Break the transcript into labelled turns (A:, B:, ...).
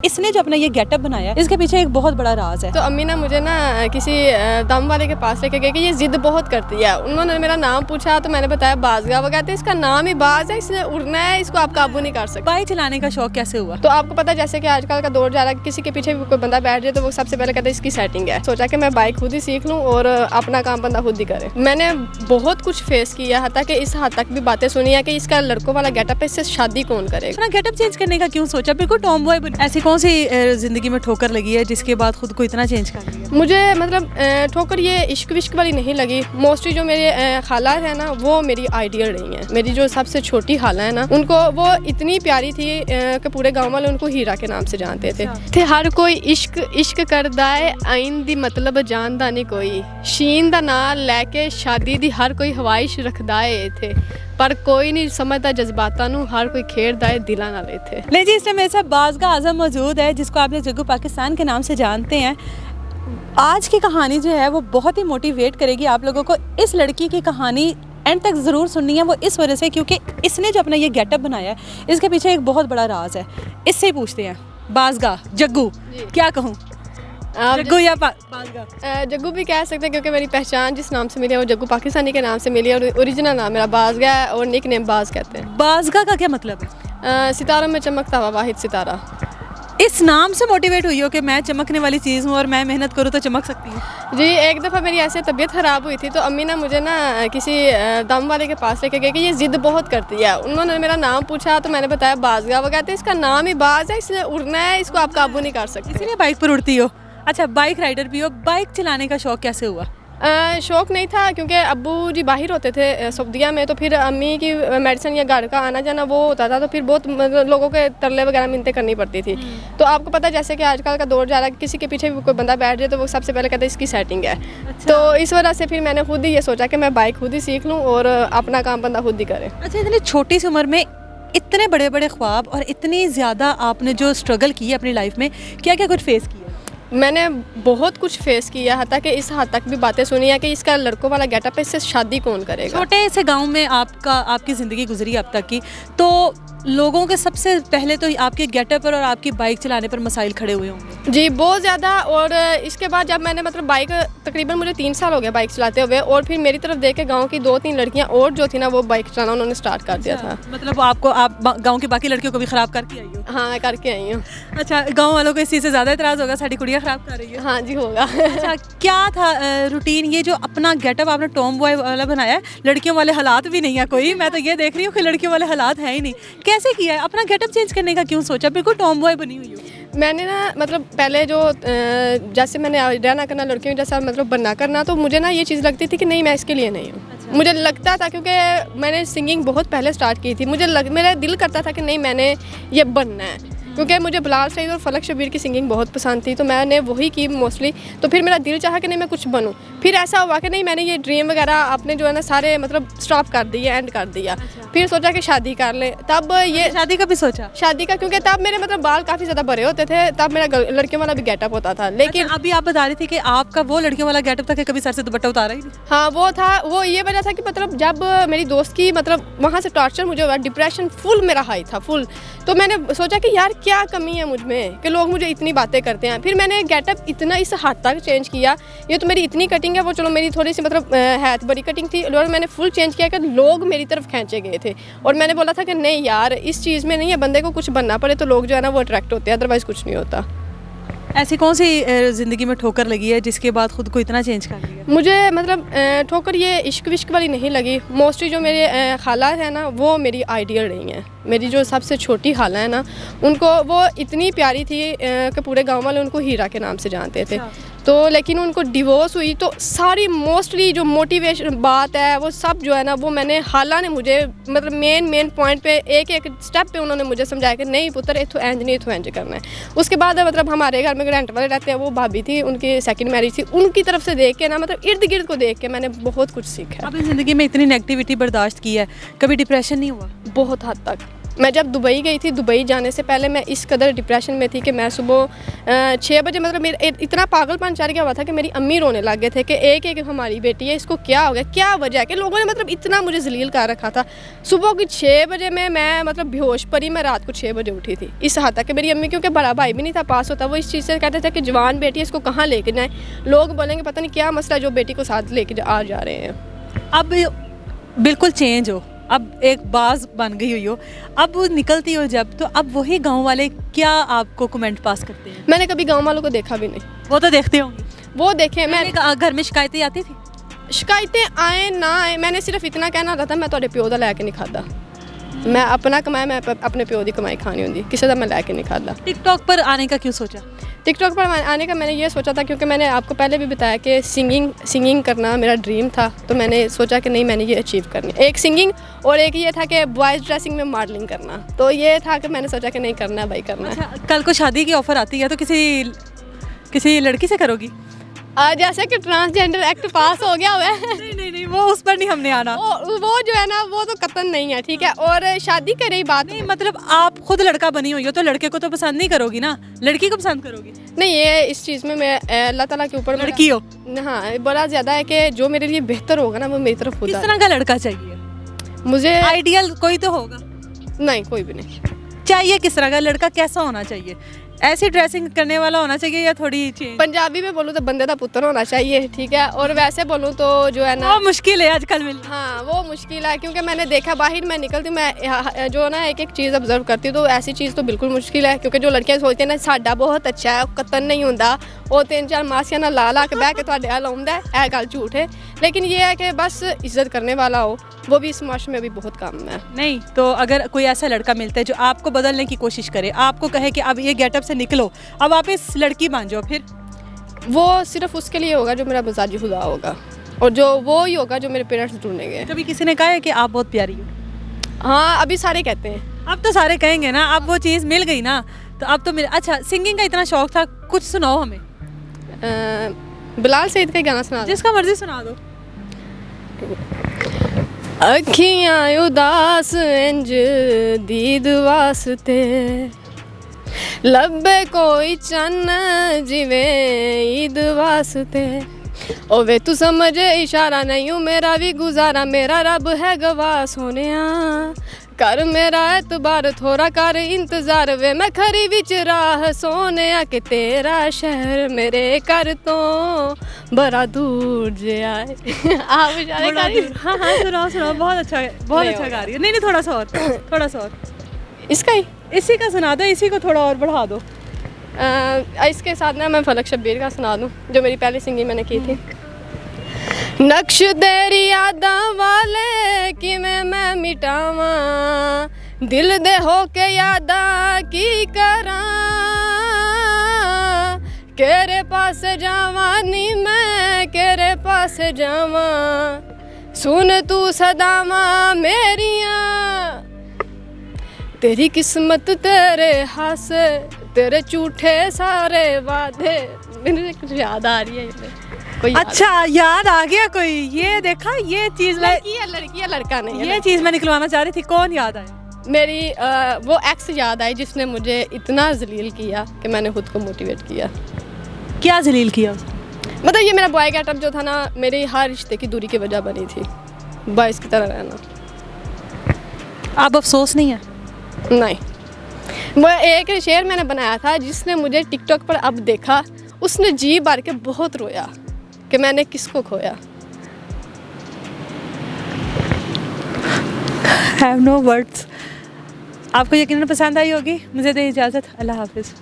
A: इसने जो अपना ये गेटअप बनाया इसके पीछे एक बहुत बड़ा राज है।
B: तो अम्मी ना मुझे ना किसी दम वाले के पास लेके गए कि ये जिद बहुत करती है। उन्होंने मेरा नाम पूछा तो मैंने बताया बाज़गा। वो कहते हैं इसका नाम ही बाज है, इसने उड़ना है, इसको आप काबू नहीं कर सकते।
A: बाइक चलाने का शौक कैसे हुआ?
B: तो आपको पता है जैसे कि आजकल का दौर जा रहा है, किसी के पीछे भी कोई बंदा बैठ जाए तो वो सबसे पहले कहते हैं इसकी सेटिंग है। सोचा कि मैं बाइक खुद ही सीख लूँ और अपना काम बंदा खुद ही करे। मैंने बहुत कुछ फेस किया है कि इस हद तक भी बातें सुनी है कि इसका लड़कों वाला गेटअप है, इससे शादी कौन करेगा।
A: गेटअप चेंज करने का क्यों सोचा? बिल्कुल टॉम बॉय। ऐसी कौन सी जिंदगी में ठोकर लगी है जिसके बाद खुद को इतना चेंज कर लिया?
B: मुझे मतलब ठोकर ये इश्क विश्क वाली नहीं लगी। मोस्टली जो मेरे खाला है ना वो मेरी आइडियल रही हैं। मेरी जो सबसे छोटी खाला है ना उनको वो इतनी प्यारी थी कि पूरे गांव वाले उनको हीरा के नाम से जानते थे। हर कोई इश्क इश्क करदा है, आइन दी मतलब जानदा नहीं कोई। शीन दा नाम लैके शादी दी हर कोई हवाइश रखदा है इथे, पर कोई नहीं समझता जज्बातां नूं, हर कोई खेड़दा है दिलां नाल इथे।
A: ले जी, इसमें मेरे साथ बाज़गा आज़म मौजूद है जिसको आप लोग जग्गू पाकिस्तान के नाम से जानते हैं। आज की कहानी जो है वो बहुत ही मोटिवेट करेगी आप लोगों को। इस लड़की की कहानी एंड तक ज़रूर सुननी है, वो इस वजह से क्योंकि इसने जो अपना ये गेटअप बनाया है इसके पीछे एक बहुत बड़ा राज है। इससे ही पूछते हैं, बाज़गा जग्गू क्या कहूँ, जग्गू या बाज़गा?
B: जग्गू भी कह सकते हैं क्योंकि मेरी पहचान जिस नाम से मिली है वो जग्गू पाकिस्तानी के नाम से मिली है और ओरिजिनल नाम मेरा बाज़गा है और निक नेम बाज़ कहते हैं।
A: बाज़गा का क्या मतलब है?
B: सितारों में चमकता हुआ वाहिद सितारा।
A: इस नाम से मोटिवेट हुई हो कि मैं चमकने वाली चीज़ हूँ और मैं मेहनत करूँ तो चमक सकती हूँ?
B: जी, एक दफ़ा मेरी ऐसे तबीयत ख़राब हुई थी तो अम्मी ना मुझे ना किसी दम वाले के पास लेके गए कि ये ज़िद बहुत करती है। उन्होंने मेरा नाम पूछा तो मैंने बताया बाज़गा। वो कहते हैं इसका नाम ही बाज है, इसने उड़ना है, इसको आप काबू नहीं कर सकते।
A: इसीलिए बाइक पर उड़ती हो? अच्छा, बाइक राइडर भी हो। बाइक चलाने का शौक कैसे हुआ?
B: शौक़ नहीं था क्योंकि अब्बू जी बाहर होते थे सऊदीया में, तो फिर अम्मी की मेडिसिन या घर का आना जाना वो होता था, तो फिर बहुत मतलब लोगों के तरले वगैरह मिन्नतें करनी पड़ती थी। तो आपको पता है जैसे कि आजकल का दौर जा रहा है, किसी के पीछे भी कोई बंदा बैठ जाए तो वो सबसे पहले कहते हैं इसकी सेटिंग है।
A: अच्छा।
B: तो इस वजह से फिर मैंने खुद ही ये सोचा कि मैं बाइक खुद ही सीख लूँ और अपना काम बंदा खुद ही करे।
A: अच्छा, इतनी छोटी सी उम्र में इतने बड़े बड़े ख्वाब और इतनी ज़्यादा आपने जो स्ट्रगल की अपनी लाइफ में, क्या क्या कुछ फेस किया?
B: मैंने बहुत कुछ फेस किया है ताकि इस हद तक भी बातें सुनी है कि इसका लड़कों वाला गेटअप है, इससे शादी कौन करेगा।
A: छोटे से गांव में आपकी ज़िंदगी गुजरी अब तक की, तो लोगों के सबसे पहले तो आपके गेटअप पर और आपकी बाइक चलाने पर मसाइल खड़े हुए होंगे।
B: जी, बहुत ज़्यादा। और इसके बाद जब मैंने मतलब बाइक तकरीबन मुझे 3 साल हो गया बाइक चलाते हुए, और फिर मेरी तरफ देख के गाँव की 2-3 लड़कियाँ और जो थी ना वो बाइक चलाना उन्होंने स्टार्ट कर दिया था।
A: मतलब आप गाँव की बाकी लड़कियों को भी ख़राब करके आई हो?
B: हाँ, मैं करके आई हूँ।
A: अच्छा, गाँव वालों को इस चीज़ से ज़्यादा इतराज़ होगा साड़ी कुड़ियाँ ख़राब कर रही है?
B: हाँ जी, होगा।
A: अच्छा, क्या था रूटीन? ये जो अपना गेटअप आपने टॉम बॉय वाला बनाया है, लड़कियों वाले हालात भी नहीं है कोई। मैं तो ये देख रही हूँ कि लड़कियों वाले हालात हैं ही नहीं। कैसे किया है? अपना गेटअप चेंज करने का क्यों सोचा? बिल्कुल टॉम बॉय बनी हुई हो।
B: मैंने ना मतलब पहले जो जैसे मैंने रहना करना लड़कियों जैसा मतलब बनना करना, तो मुझे ना ये चीज़ लगती थी कि नहीं, मैं इसके लिए नहीं हूँ। अच्छा। मुझे लगता था क्योंकि मैंने सिंगिंग बहुत पहले स्टार्ट की थी, मेरा दिल करता था कि नहीं, मैंने ये बनना है क्योंकि मुझे बिलाल सईद और फलक शबीर की सिंगिंग बहुत पसंद थी, तो मैंने वही की मोस्टली। तो फिर मेरा दिल चाहा कि नहीं, मैं कुछ बनूं। फिर ऐसा हुआ कि नहीं, मैंने ये ड्रीम वगैरह अपने जो है ना सारे मतलब स्टॉप कर दिए, एंड कर दिया। अच्छा। फिर सोचा कि शादी कर ले। तब ये
A: शादी का भी सोचा?
B: शादी का, क्योंकि तब मेरे मतलब बाल काफ़ी ज़्यादा बड़े होते थे, तब मेरा लड़कियों वाला भी गेटअप होता था। लेकिन
A: अच्छा, अभी आप बता रही थी कि आपका वो लड़कियों वाला गेटअप था कि कभी सर से दुपट्टा उतारा ही नहीं?
B: हाँ, वो था। वो ये वजह था कि मतलब जब मेरी दोस्त की मतलब वहाँ से टॉर्चर मुझे हुआ, डिप्रेशन फुल मेरा हाई था, फुल। तो मैंने सोचा कि यार क्या कमी है मुझ में कि लोग मुझे इतनी बातें करते हैं। फिर मैंने गेटअप इतना इस हद तक चेंज किया। ये तो मेरी इतनी कटिंग है, वो चलो मेरी थोड़ी सी मतलब है बड़ी कटिंग थी, और मैंने फुल चेंज किया कि लोग मेरी तरफ खींचे गए थे। और मैंने बोला था कि नहीं यार, इस चीज़ में नहीं है, बंदे को कुछ बनना पड़े तो लोग जो है ना वो अट्रैक्ट होते हैं, अदरवाइज़ कुछ नहीं होता।
A: ऐसी कौन सी ज़िंदगी में ठोकर लगी है जिसके बाद खुद को इतना चेंज कर लिया?
B: मुझे मतलब ठोकर ये इश्क विश्क वाली नहीं लगी। मोस्टली जो मेरे खाला है ना वो मेरी आइडियल रही हैं। मेरी जो सबसे छोटी खाला है ना उनको वो इतनी प्यारी थी कि पूरे गांव वाले उनको हीरा के नाम से जानते थे। तो लेकिन उनको डिवोर्स हुई तो सारी मोस्टली जो मोटिवेशन बात है वो सब जो है ना वो मैंने खाला ने मुझे मतलब मेन पॉइंट पे एक एक स्टेप पे उन्होंने मुझे समझाया कि नहीं पुत्र, इथो एंज नहीं, इथो एंज करना है। उसके बाद मतलब हमारे घर में रेंट वाले रहते हैं, वो भाभी थी, उनकी सेकंड मैरिज थी, उनकी तरफ से देख के ना मतलब इर्द गिर्द को देख के मैंने बहुत कुछ सीखा।
A: अपनी ज़िंदगी में इतनी नेगेटिविटी बर्दाश्त की है, कभी डिप्रेशन नहीं हुआ?
B: बहुत हद तक मैं जब दुबई गई थी, दुबई जाने से पहले मैं इस कदर डिप्रेशन में थी कि मैं सुबह 6 बजे मतलब मेरे इतना पागलपन चढ़ गया हुआ था कि मेरी अम्मी रोने लग गए थे कि एक हमारी बेटी है, इसको क्या हो गया, क्या वजह है कि लोगों ने मतलब इतना मुझे जलील कर रखा था। सुबह की 6 बजे में मैं मतलब बेहोश पड़ी, मैं रात को 6 बजे उठी थी। इस हद तक कि मेरी अम्मी, क्योंकि बड़ा भाई भी नहीं था पास होता, वो इस चीज़ से कहते थे कि जवान बेटी है, इसको कहाँ लेके जाएँ, लोग बोलेंगे पता नहीं क्या मसला जो बेटी को साथ लेके आ जा रहे हैं।
A: अब बिल्कुल चेंज हो, अब एक बाज बन गई हुई हो, अब निकलती हो जब, तो अब वही गांव वाले क्या आपको कमेंट पास करते हैं?
B: मैंने कभी गाँव वालों को देखा भी नहीं।
A: वो तो देखते होंगे,
B: वो देखे मैं
A: घर में शिकायतें आती थी?
B: शिकायतें आए ना आए, मैंने सिर्फ इतना कहना होता था मैं ਤੁਹਾਡੇ ਪਿਓ ਦਾ ਲੈ ਕੇ ਨਹੀਂ ਖਾਦਾ, मैं अपना कमाया, मैं अपने प्यो की कमाई खानी होती, किसी का मैं लैके नहीं खाता।
A: टिकटॉक पर आने का क्यों सोचा?
B: टिकटॉक पर आने का मैंने ये सोचा था क्योंकि मैंने आपको पहले भी बताया कि सिंगिंग करना मेरा ड्रीम था, तो मैंने सोचा कि नहीं मैंने ये अचीव करनी, एक सिंगिंग और एक ये था कि बॉयज़ ड्रेसिंग में मॉडलिंग करना, तो ये था कि मैंने सोचा कि नहीं करना है भाई, करना है।
A: अच्छा, कल को शादी की ऑफ़र आती है तो किसी लड़की से करोगी?
B: जैसे कि ट्रांसजेंडर एक्ट पास हो गया हुआ है
A: नहीं वो उस पर नहीं हमने आना,
B: वो जो है ना वो तो कतन नहीं है, ठीक है। और शादी की रही बात,
A: नहीं मतलब आप खुद लड़का बनी हुई हो तो लड़के को तो पसंद नहीं करोगी ना, लड़की को पसंद करोगी?
B: नहीं, ये इस चीज़ में मैं अल्लाह ताला के ऊपर
A: लड़की हो,
B: हाँ बड़ा ज़्यादा है कि जो मेरे लिए बेहतर होगा ना वो मेरी तरफ
A: किस
B: होता
A: तरह का लड़का चाहिए?
B: मुझे
A: आइडियल कोई तो होगा?
B: नहीं, कोई भी नहीं
A: चाहिए। किस तरह का लड़का, कैसा होना चाहिए? ऐसी ड्रेसिंग करने वाला होना चाहिए या थोड़ी चेंज?
B: पंजाबी में बोलूँ तो बंदे का पुत्र होना चाहिए, ठीक है। और वैसे बोलूँ तो जो है ना
A: वो मुश्किल है आजकल मिलना।
B: हाँ वो मुश्किल है, क्योंकि मैंने देखा बाहर मैं निकलती हूँ, मैं जो ना एक चीज़ ऑब्जर्व करती हूँ तो ऐसी चीज़ तो बिल्कुल मुश्किल है, क्योंकि जो लड़कियाँ सोचती हैं ना साडा बहुत अच्छा है, कतन नहीं होता, वो 3-4 मासियां ना ला के बह के तुहाडे हाल आउंदा है, यह गल झूठ है। लेकिन ये है कि बस इज्जत करने वाला हो, वो भी इस माशरे में भी बहुत कम है।
A: नहीं तो अगर कोई ऐसा लड़का मिलता है जो आपको बदलने की कोशिश करे, आपको कहे कि अब ये गेटअप से निकलो, अब आप इस लड़की बन जाओ, फिर
B: वो सिर्फ उसके लिए होगा जो मेरा मजाजी खुदा होगा, और जो वो ही होगा जो मेरे पेरेंट्स ढूंढेंगे।
A: कभी किसी ने कहा है कि आप बहुत प्यारी हो?
B: हाँ अभी सारे कहते हैं।
A: अब तो सारे कहेंगे ना, अब वो चीज़ मिल गई ना, तो अब तो मिल। अच्छा, सिंगिंग का इतना शौक था, कुछ सुनाओ हमें।
B: बिलाल सईद का गाना सुना दो।
A: जिसका मर्जी सुना दो।
B: अखियां उदास इंज दीद वास्ते, लब्बे कोई चन्न जिवें ईद वास्ते, ओ वे तू समझ इशारा नहीं हूँ मेरा भी गुजारा, मेरा रब है गवाह सोनिया, कर मेरा एतबार थोड़ा कर इंतजार, वे मैं खरी विच राह सोने कि तेरा शहर मेरे घर तो बड़ा दूर जे आए। आप इशारे कर।
A: हाँ सुनाओ, बहुत अच्छा गा रही है। नहीं थोड़ा सा और
B: इसका ही
A: इसी का सुना दो, इसी को थोड़ा और बढ़ा दो।
B: इसके साथ ना मैं फलक शब्बीर का सुना दूँ, जो मेरी पहली सिंगिंग मैंने की थी। नक्श तेरी यादां वाले कि मैं मिटावा, दिल दे हो के यादां की करा, केरे पास जावा नी मैं केरे पास जावा, सुन तू सदावा मेरिया, तेरी किस्मत तेरे हासे तेरे झूठे सारे वादे। मुझे कुछ याद आ रही है कोई
A: अच्छा याद आ गया कोई, ये देखा ये चीज़
B: लड़की है लड़का नहीं है।
A: ये चीज़ मैं निकलवाना चाह रही थी। कौन याद आया?
B: मेरी वो एक्स याद आई जिसने मुझे इतना जलील किया कि मैंने खुद को मोटिवेट किया।
A: क्या जलील किया उसने?
B: मतलब ये मेरा बॉय गेटअप जो था ना, मेरी हर रिश्ते की दूरी की वजह बनी थी, बॉयज़ की तरह रहना।
A: अब अफसोस नहीं है?
B: नहीं, वो एक शेर मैंने बनाया था जिसने मुझे टिकटॉक पर अब देखा, उसने जी भर के बहुत रोया कि मैंने किसको खोया।
A: Have no words. आपको यकीनन पसंद आई होगी। मुझे दे इजाज़त। अल्लाह हाफिज़।